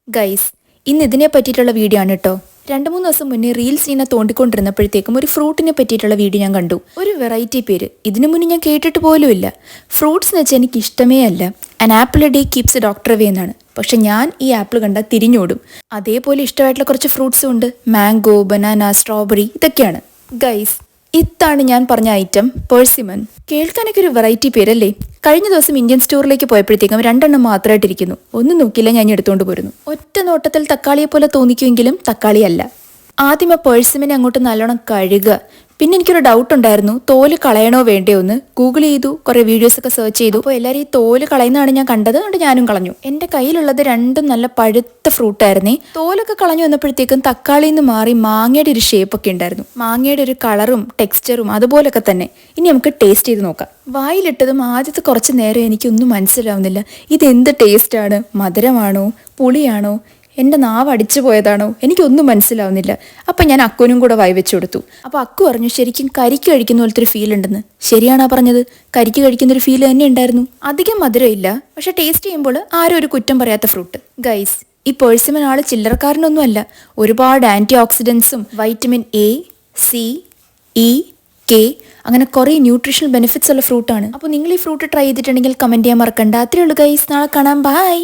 Guys, ഇന്ന് ഇതിനെ പറ്റിയിട്ടുള്ള വീഡിയോ ആണ് കേട്ടോ. 2-3 ദിവസം മുന്നേ റീൽസ് ഇങ്ങനെ തോണ്ടിക്കൊണ്ടിരുന്നപ്പോഴത്തേക്കും ഒരു ഫ്രൂട്ടിനെ പറ്റിയിട്ടുള്ള വീഡിയോ ഞാൻ കണ്ടു. ഒരു വെറൈറ്റി പേര് ഇതിനു മുന്നേ ഞാൻ കേട്ടിട്ട് പോലുമില്ല. ഫ്രൂട്ട്സ് എന്ന് വെച്ചാൽ എനിക്ക് ഇഷ്ടമേ അല്ല. An apple A day keeps A doctor away എന്നാണ്. പക്ഷെ ഞാൻ ഈ ആപ്പിൾ കണ്ടാൽ തിരിഞ്ഞോടും. അതേപോലെ ഇഷ്ടമായിട്ടുള്ള കുറച്ച് ഫ്രൂട്ട്സും ഉണ്ട്. മാംഗോ, ബനാന, സ്ട്രോബെറി, ഇതൊക്കെയാണ്. ഗൈസ്, ഇതാണ് ഞാൻ പറഞ്ഞ ഐറ്റം, പെർസിമൺ. കേൾക്കാനൊക്കെ ഒരു വെറൈറ്റി പേരല്ലേ. കഴിഞ്ഞ ദിവസം ഇന്ത്യൻ സ്റ്റോറിലേക്ക് പോയപ്പോഴത്തേക്കും 2 മാത്രമായിട്ടിരിക്കുന്നു. ഒന്നും നോക്കിയില്ല, ഞാൻ എടുത്തുകൊണ്ട് പോരുന്നു. ഒറ്റ നോട്ടത്തിൽ തക്കാളിയെ പോലെ തോന്നിക്കുമെങ്കിലും തക്കാളിയല്ല. ആദ്യം ആ പെർസിമനെ അങ്ങോട്ട് നല്ലോണം കഴുകുക. പിന്നെ എനിക്കൊരു ഡൗട്ട് ഉണ്ടായിരുന്നു, തോല് കളയണോ വേണ്ടയോ എന്ന്. ഗൂഗിൾ ചെയ്തു, കുറെ വീഡിയോസ് ഒക്കെ സെർച്ച് ചെയ്തു. അപ്പോൾ എല്ലാവരും ഈ തോല് കളയുന്നതാണ് ഞാൻ കണ്ടത്, അതുകൊണ്ട് ഞാനും കളഞ്ഞു. എൻ്റെ കയ്യിലുള്ളത് 2 നല്ല പഴുത്ത ഫ്രൂട്ടായിരുന്നേ. തോലൊക്കെ കളഞ്ഞു വന്നപ്പോഴത്തേക്കും തക്കാളിയിൽ നിന്ന് മാറി മാങ്ങയുടെ ഒരു ഷേപ്പ് ഒക്കെ ഉണ്ടായിരുന്നു. മാങ്ങയുടെ ഒരു കളറും ടെക്സ്ചറും അതുപോലൊക്കെ തന്നെ. ഇനി നമുക്ക് ടേസ്റ്റ് ചെയ്ത് നോക്കാം. വായിലിട്ടതും ആദ്യത്തെ കുറച്ച് നേരം എനിക്കൊന്നും മനസ്സിലാവുന്നില്ല. ഇതെന്ത് ടേസ്റ്റാണ്? മധുരമാണോ, പുളിയാണോ, എൻ്റെ നാവ് അടിച്ചു പോയതാണോ, എനിക്കൊന്നും മനസ്സിലാവുന്നില്ല. അപ്പം ഞാൻ അക്കുവിനും കൂടെ വായി വെച്ച് കൊടുത്തു. അപ്പോൾ അക്കു പറഞ്ഞു, ശരിക്കും കരിക്ക് കഴിക്കുന്ന പോലത്തെ ഒരു ഫീൽ ഉണ്ടെന്ന്. ശരിയാണോ പറഞ്ഞത്? കരിക്ക് കഴിക്കുന്നൊരു ഫീൽ തന്നെ ഉണ്ടായിരുന്നു. അധികം മധുരമില്ല, പക്ഷെ ടേസ്റ്റ് ചെയ്യുമ്പോൾ ആരും ഒരു കുറ്റം പറയാത്ത ഫ്രൂട്ട്. ഗൈസ്, ഈ പെർസിമൺ ആൾ ചില്ലറക്കാരനൊന്നും അല്ല. ഒരുപാട് ആൻറ്റി ഓക്സിഡൻസും vitamin A, C, E, K അങ്ങനെ കുറേ ന്യൂട്രീഷണൽ ബെനിഫിറ്റ്സ് ഉള്ള ഫ്രൂട്ടാണ്. അപ്പോൾ നിങ്ങൾ ഈ ഫ്രൂട്ട് ട്രൈ ചെയ്തിട്ടുണ്ടെങ്കിൽ കമൻറ്റ് ചെയ്യാൻ മറക്കണ്ട. അത്രയേ ഉള്ളൂ ഗൈസ്, നാളെ കാണാം. ബൈ.